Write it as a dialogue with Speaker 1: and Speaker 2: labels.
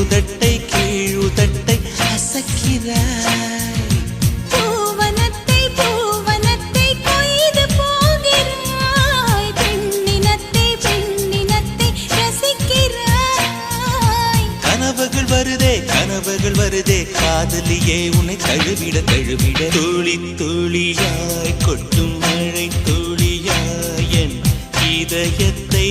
Speaker 1: மேலுதட்டை கீழுதட்டை அசக்கிறாய். கனவுகள் வருதே காதலியே உன்னை தழுவிட தழுவிட. துளி துளியாய் கொட்டும் மழை துளியாய் என் இதயத்தை